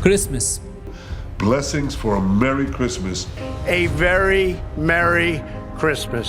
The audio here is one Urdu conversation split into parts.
Christmas. Blessings for a Merry Christmas. A very Merry Christmas.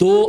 2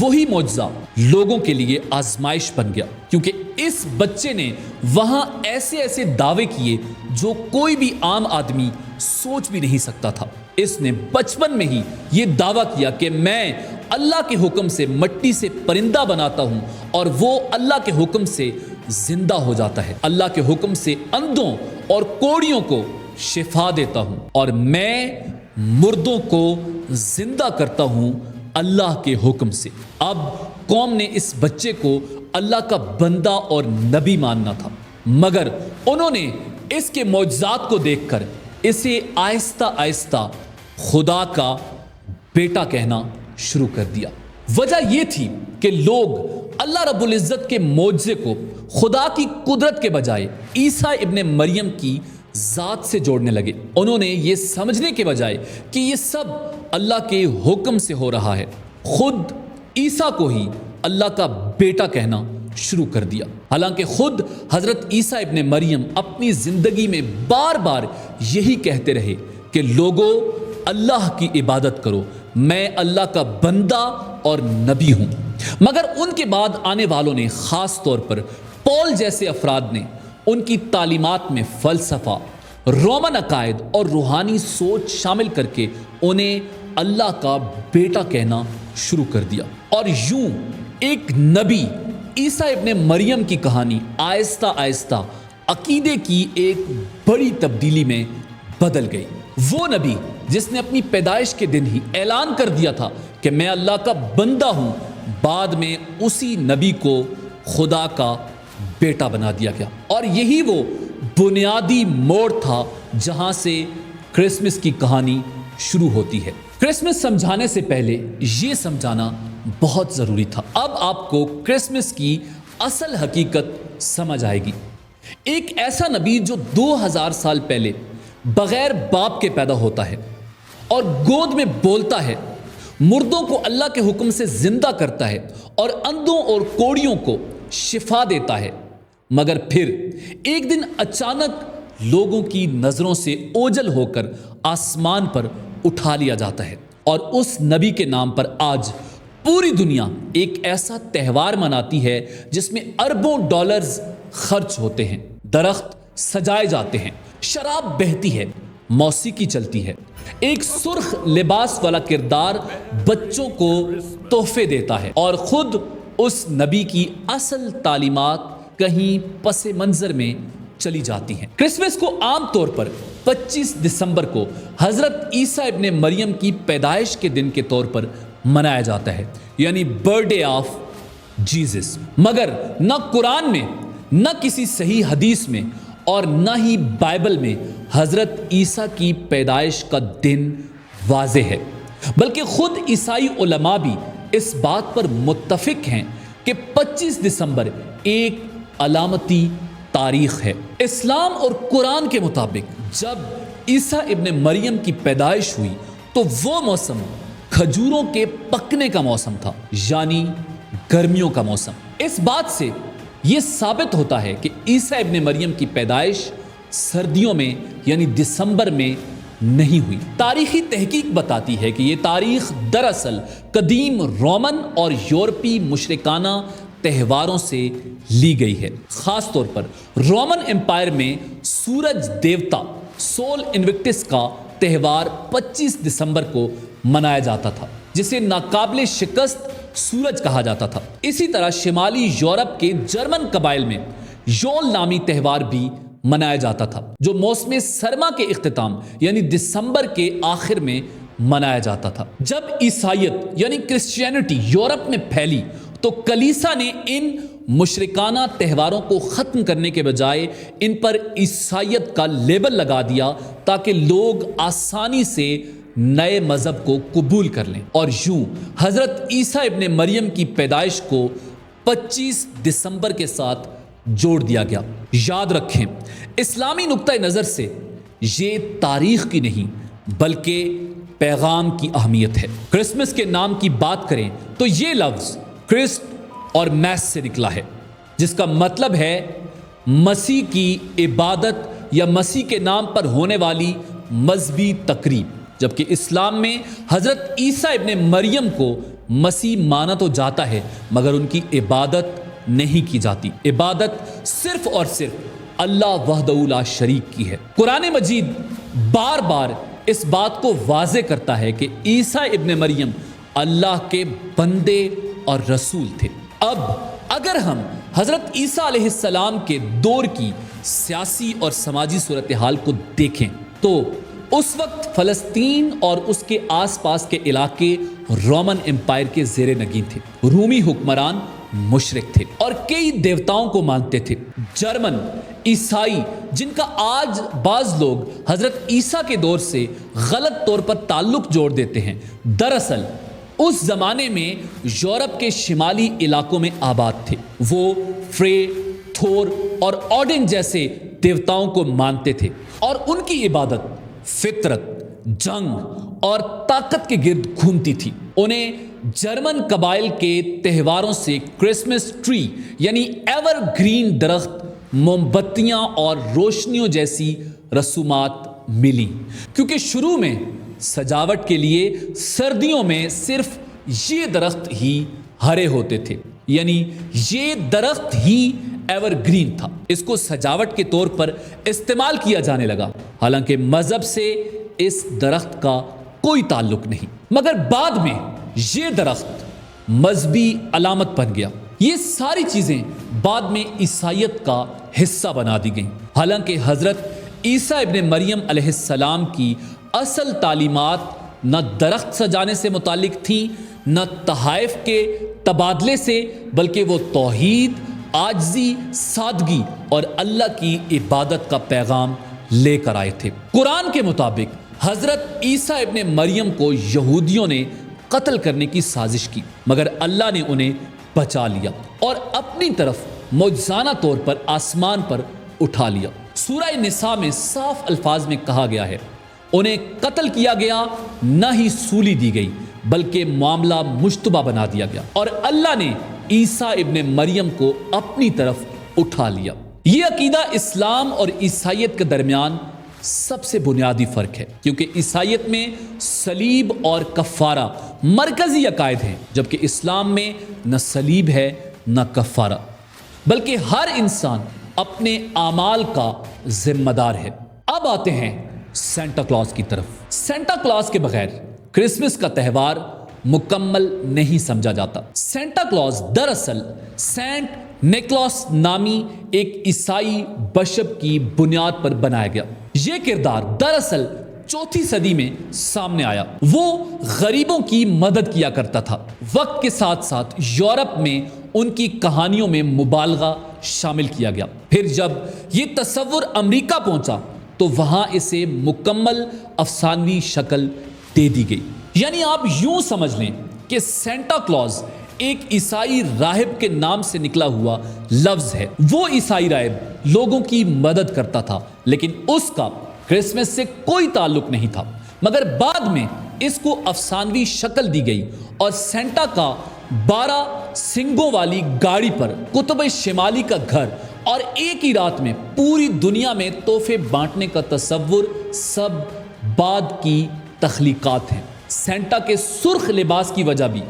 وہی معجزہ لوگوں کے لیے آزمائش بن گیا، کیونکہ اس بچے نے وہاں ایسے ایسے دعوے کیے جو کوئی بھی عام آدمی سوچ بھی نہیں سکتا تھا۔ اس نے بچپن میں ہی یہ دعویٰ کیا کہ میں اللہ کے حکم سے مٹی سے پرندہ بناتا ہوں اور وہ اللہ کے حکم سے زندہ ہو جاتا ہے، اللہ کے حکم سے اندھوں اور کوڑیوں کو شفا دیتا ہوں، اور میں مردوں کو زندہ کرتا ہوں اللہ کے حکم سے۔ اب قوم نے اس بچے کو اللہ کا بندہ اور نبی ماننا تھا، مگر انہوں نے اس کے معجزات کو دیکھ کر اسے آہستہ آہستہ خدا کا بیٹا کہنا شروع کر دیا۔ وجہ یہ تھی کہ لوگ اللہ رب العزت کے معجزے کو خدا کی قدرت کے بجائے عیسیٰ ابن مریم کی ذات سے جوڑنے لگے۔ انہوں نے یہ سمجھنے کے بجائے کہ یہ سب اللہ کے حکم سے ہو رہا ہے، خود عیسیٰ کو ہی اللہ کا بیٹا کہنا شروع کر دیا۔ حالانکہ خود حضرت عیسیٰ ابن مریم اپنی زندگی میں بار بار یہی کہتے رہے کہ لوگوں اللہ کی عبادت کرو، میں اللہ کا بندہ اور نبی ہوں۔ مگر ان کے بعد آنے والوں نے، خاص طور پر پول جیسے افراد نے، ان کی تعلیمات میں فلسفہ، رومن عقائد اور روحانی سوچ شامل کر کے انہیں اللہ کا بیٹا کہنا شروع کر دیا، اور یوں ایک نبی عیسیٰ ابن مریم کی کہانی آہستہ آہستہ عقیدے کی ایک بڑی تبدیلی میں بدل گئی۔ وہ نبی جس نے اپنی پیدائش کے دن ہی اعلان کر دیا تھا کہ میں اللہ کا بندہ ہوں، بعد میں اسی نبی کو خدا کا بیٹا بنا دیا گیا، اور یہی وہ بنیادی موڑ تھا جہاں سے کرسمس کی کہانی شروع ہوتی ہے۔ کرسمس سمجھانے سے پہلے یہ سمجھانا بہت ضروری تھا۔ اب آپ کو کرسمس کی اصل حقیقت سمجھ آئے گی۔ ایک ایسا نبی جو 2000 سال پہلے بغیر باپ کے پیدا ہوتا ہے اور گود میں بولتا ہے، مردوں کو اللہ کے حکم سے زندہ کرتا ہے اور اندھوں اور کوڑیوں کو شفا دیتا ہے، مگر پھر ایک دن اچانک لوگوں کی نظروں سے اوجھل ہو کر آسمان پر اٹھا لیا جاتا ہے، اور اس نبی کے نام پر آج پوری دنیا ایک ایسا تہوار مناتی ہے جس میں اربوں ڈالرز خرچ ہوتے ہیں، درخت سجائے جاتے ہیں، شراب بہتی ہے، موسیقی چلتی ہے، ایک سرخ لباس والا کردار بچوں کو تحفے دیتا ہے، اور خود اس نبی کی اصل تعلیمات کہیں پس منظر میں چلی جاتی ہیں۔ کرسمس کو عام طور پر 25 دسمبر کو حضرت عیسیٰ ابن مریم کی پیدائش کے دن کے طور پر منایا جاتا ہے، یعنی برتھڈے آف جیزس، مگر نہ قرآن میں، نہ کسی صحیح حدیث میں، اور نہ ہی بائبل میں حضرت عیسیٰ کی پیدائش کا دن واضح ہے، بلکہ خود عیسائی علماء بھی اس بات پر متفق ہیں کہ 25 دسمبر ایک علامتی تاریخ ہے۔ اسلام اور قرآن کے مطابق جب عیسیٰ ابن مریم کی پیدائش ہوئی تو وہ موسم کھجوروں کے پکنے کا موسم تھا، یعنی گرمیوں کا موسم۔ اس بات سے یہ ثابت ہوتا ہے کہ عیسیٰ ابن مریم کی پیدائش سردیوں میں یعنی دسمبر میں نہیں ہوئی۔ تاریخی تحقیق بتاتی ہے کہ یہ تاریخ دراصل قدیم رومن اور یورپی مشرکانہ تہواروں سے لی گئی ہے۔ خاص طور پر رومن امپائر میں سورج دیوتا سول انوکٹس کا تہوار 25 دسمبر کو منایا جاتا تھا، جسے ناقابل شکست سورج کہا جاتا تھا۔ اسی طرح شمالی یورپ کے جرمن قبائل میں یول نامی تہوار بھی منایا جاتا تھا، جو موسم سرما کے اختتام یعنی دسمبر کے آخر میں منایا جاتا تھا۔ جب عیسائیت یعنی کرسچینٹی یورپ میں پھیلی تو کلیسا نے ان مشرکانہ تہواروں کو ختم کرنے کے بجائے ان پر عیسائیت کا لیبل لگا دیا تاکہ لوگ آسانی سے نئے مذہب کو قبول کر لیں، اور یوں حضرت عیسیٰ ابن مریم کی پیدائش کو 25 دسمبر کے ساتھ جوڑ دیا گیا۔ یاد رکھیں، اسلامی نقطہ نظر سے یہ تاریخ کی نہیں بلکہ پیغام کی اہمیت ہے۔ کرسمس کے نام کی بات کریں تو یہ لفظ کرسٹ اور میس سے نکلا ہے، جس کا مطلب ہے مسیح کی عبادت یا مسیح کے نام پر ہونے والی مذہبی تقریب، جبکہ اسلام میں حضرت عیسیٰ ابن مریم کو مسیح مانا تو جاتا ہے مگر ان کی عبادت نہیں کی جاتی۔ عبادت صرف اور صرف اللہ وحدہ لا شریک کی ہے۔ قرآن مجید بار بار اس بات کو واضح کرتا ہے کہ عیسیٰ ابن مریم اللہ کے بندے اور رسول تھے۔ اب اگر ہم حضرت عیسیٰ علیہ السلام کے دور کی سیاسی اور سماجی صورتحال کو دیکھیں تو اس وقت فلسطین اور اس کے آس پاس کے علاقے رومن امپائر کے زیر نگین تھے۔ رومی حکمران مشرک تھے اور کئی دیوتاؤں کو مانتے تھے۔ جرمن عیسائی جن کا آج بعض لوگ حضرت عیسیٰ کے دور سے غلط طور پر تعلق جوڑ دیتے ہیں، دراصل اس زمانے میں یورپ کے شمالی علاقوں میں آباد تھے۔ وہ فرے، تھور اور اوڈن جیسے دیوتاؤں کو مانتے تھے اور ان کی عبادت فطرت، جنگ اور طاقت کے گرد گھومتی تھی۔ انہیں جرمن قبائل کے تہواروں سے کرسمس ٹری یعنی ایور گرین درخت، موم بتیاں اور روشنیوں جیسی رسومات ملی، کیونکہ شروع میں سجاوٹ کے لیے سردیوں میں صرف یہ درخت ہی ہرے ہوتے تھے، یعنی یہ درخت ہی ایور گرین تھا۔ اس کو سجاوٹ کے طور پر استعمال کیا جانے لگا، حالانکہ مذہب سے اس درخت کا کوئی تعلق نہیں، مگر بعد میں یہ درخت مذہبی علامت بن گیا۔ یہ ساری چیزیں بعد میں عیسائیت کا حصہ بنا دی گئیں، حالانکہ حضرت عیسیٰ ابن مریم علیہ السلام کی اصل تعلیمات نہ درخت سجانے سے متعلق تھیں، نہ تحائف کے تبادلے سے، بلکہ وہ توحید، عاجزی، سادگی اور اللہ کی عبادت کا پیغام لے کر آئے تھے۔ قرآن کے مطابق حضرت عیسیٰ ابن مریم کو یہودیوں نے قتل کرنے کی سازش کی، مگر اللہ نے انہیں بچا لیا اور اپنی طرف معجزانہ طور پر آسمان پر اٹھا لیا۔ سورہ نساء میں صاف الفاظ میں کہا گیا ہے، انہیں قتل کیا گیا، نہ ہی سولی دی گئی، بلکہ معاملہ مشتبہ بنا دیا گیا، اور اللہ نے عیسیٰ ابن مریم کو اپنی طرف اٹھا لیا۔ یہ عقیدہ اسلام اور عیسائیت کے درمیان سب سے بنیادی فرق ہے، کیونکہ عیسائیت میں صلیب اور کفارہ مرکزی عقائد ہیں، جبکہ اسلام میں نہ صلیب ہے نہ کفارہ، بلکہ ہر انسان اپنے اعمال کا ذمہ دار ہے۔ اب آتے ہیں سینٹا کلاز کی طرف۔ سینٹا کلاز کے بغیر کرسمس کا تہوار مکمل نہیں سمجھا جاتا۔ سینٹا کلاز دراصل سینٹ نیکلاس نامی ایک عیسائی بشپ کی بنیاد پر بنایا گیا۔ یہ کردار دراصل 4 صدی میں سامنے آیا۔ وہ غریبوں کی مدد کیا کرتا تھا۔ وقت کے ساتھ ساتھ یورپ میں ان کی کہانیوں میں مبالغہ شامل کیا گیا۔ پھر جب یہ تصور امریکہ پہنچا تو وہاں اسے مکمل افسانوی شکل دے دی گئی۔ یعنی آپ یوں سمجھ لیں کہ سینٹا کلاز ایک عیسائی راہب کے نام سے نکلا ہوا لفظ ہے۔ وہ عیسائی راہب لوگوں کی مدد کرتا تھا، لیکن اس کا کرسمس سے کوئی تعلق نہیں تھا، مگر بعد میں اس کو افسانوی شکل دی گئی اور سینٹا کا 12 سنگوں والی گاڑی پر قطب شمالی کا گھر اور ایک ہی رات میں پوری دنیا میں تحفے بانٹنے کا تصور سب بعد کی تخلیقات ہیں۔ سینٹا کے سرخ لباس کی وجہ بھی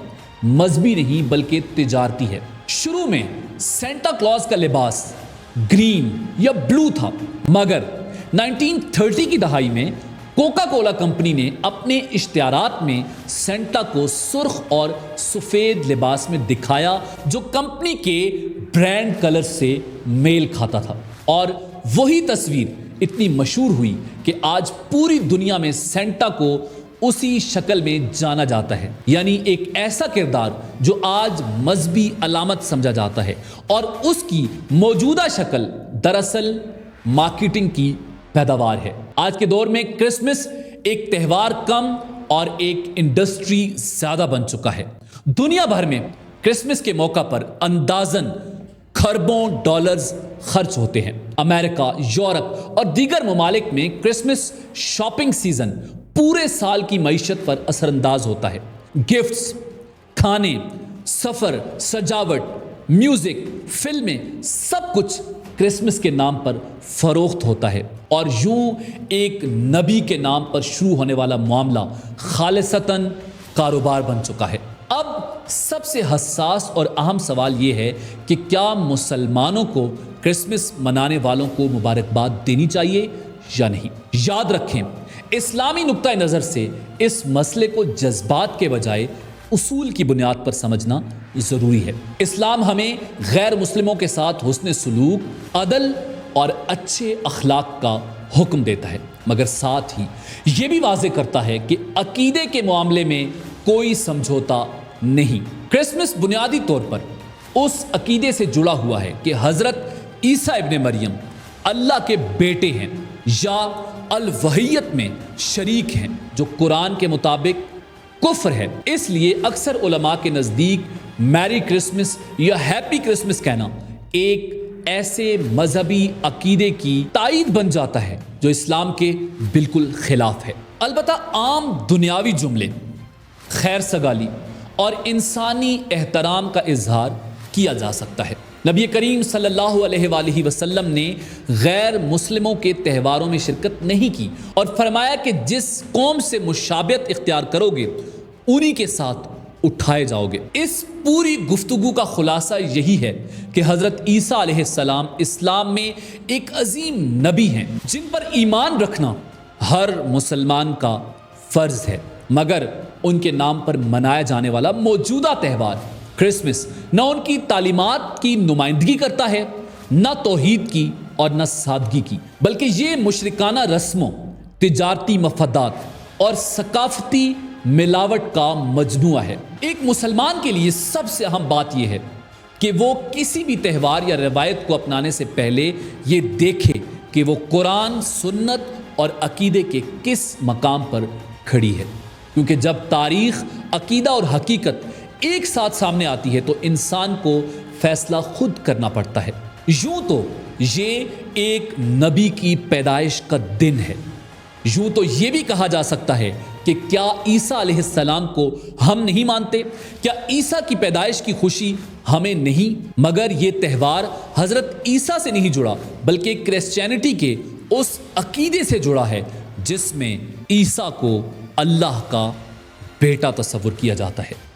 مذہبی نہیں بلکہ تجارتی ہے۔ شروع میں سینٹا کلاز کا لباس گرین یا بلو تھا، مگر 1930 کی دہائی میں کوکا کولا کمپنی نے اپنے اشتہارات میں سینٹا کو سرخ اور سفید لباس میں دکھایا جو کمپنی کے برانڈ کلر سے میل کھاتا تھا، اور وہی تصویر اتنی مشہور ہوئی کہ آج پوری دنیا میں سینٹا کو اسی شکل میں جانا جاتا ہے۔ یعنی ایک ایسا کردار جو آج مذہبی علامت سمجھا جاتا ہے، اور اس کی موجودہ شکل دراصل مارکیٹنگ کی پیداوار ہے۔ آج کے دور میں کرسمس ایک تہوار کم اور ایک انڈسٹری زیادہ بن چکا ہے۔ دنیا بھر میں کرسمس کے موقع پر اندازاً کھربوں ڈالرز خرچ ہوتے ہیں۔ امریکہ، یورپ اور دیگر ممالک میں کرسمس شاپنگ سیزن پورے سال کی معیشت پر اثر انداز ہوتا ہے۔ گفٹس، کھانے، سفر، سجاوٹ، میوزک، فلمیں، سب کچھ کرسمس کے نام پر فروخت ہوتا ہے، اور یوں ایک نبی کے نام پر شروع ہونے والا معاملہ خالصتاً کاروبار بن چکا ہے۔ اب سب سے حساس اور اہم سوال یہ ہے کہ کیا مسلمانوں کو کرسمس منانے والوں کو مبارکباد دینی چاہیے یا نہیں؟ یاد رکھیں، اسلامی نقطہ نظر سے اس مسئلے کو جذبات کے بجائے اصول کی بنیاد پر سمجھنا ضروری ہے۔ اسلام ہمیں غیر مسلموں کے ساتھ حسن سلوک، عدل اور اچھے اخلاق کا حکم دیتا ہے، مگر ساتھ ہی یہ بھی واضح کرتا ہے کہ عقیدے کے معاملے میں کوئی سمجھوتا نہیں۔ کرسمس بنیادی طور پر اس عقیدے سے جڑا ہوا ہے کہ حضرت عیسیٰ ابن مریم اللہ کے بیٹے ہیں یا الوہیت میں شریک ہیں، جو قرآن کے مطابق کفر ہے۔ اس لیے اکثر علماء کے نزدیک میری کرسمس یا ہیپی کرسمس کہنا ایک ایسے مذہبی عقیدے کی تائید بن جاتا ہے جو اسلام کے بالکل خلاف ہے۔ البتہ عام دنیاوی جملے، خیر سگالی اور انسانی احترام کا اظہار کیا جا سکتا ہے۔ نبی کریم صلی اللہ علیہ وآلہ وسلم نے غیر مسلموں کے تہواروں میں شرکت نہیں کی اور فرمایا کہ جس قوم سے مشابہت اختیار کرو گے انہی کے ساتھ اٹھائے جاؤ گے۔ اس پوری گفتگو کا خلاصہ یہی ہے کہ حضرت عیسیٰ علیہ السلام اسلام میں ایک عظیم نبی ہیں جن پر ایمان رکھنا ہر مسلمان کا فرض ہے، مگر ان کے نام پر منایا جانے والا موجودہ تہوار کرسمس نہ ان کی تعلیمات کی نمائندگی کرتا ہے، نہ توحید کی اور نہ سادگی کی، بلکہ یہ مشرکانہ رسموں، تجارتی مفادات اور ثقافتی ملاوٹ کا مجموعہ ہے۔ ایک مسلمان کے لیے سب سے اہم بات یہ ہے کہ وہ کسی بھی تہوار یا روایت کو اپنانے سے پہلے یہ دیکھے کہ وہ قرآن، سنت اور عقیدے کے کس مقام پر کھڑی ہے، کیونکہ جب تاریخ، عقیدہ اور حقیقت ایک ساتھ سامنے آتی ہے تو انسان کو فیصلہ خود کرنا پڑتا ہے۔ یوں تو یہ ایک نبی کی پیدائش کا دن ہے، یوں تو یہ بھی کہا جا سکتا ہے کہ کیا عیسیٰ علیہ السلام کو ہم نہیں مانتے؟ کیا عیسیٰ کی پیدائش کی خوشی ہمیں نہیں؟ مگر یہ تہوار حضرت عیسیٰ سے نہیں جڑا بلکہ کرسچینٹی کے اس عقیدے سے جڑا ہے جس میں عیسیٰ کو اللہ کا بیٹا تصور کیا جاتا ہے۔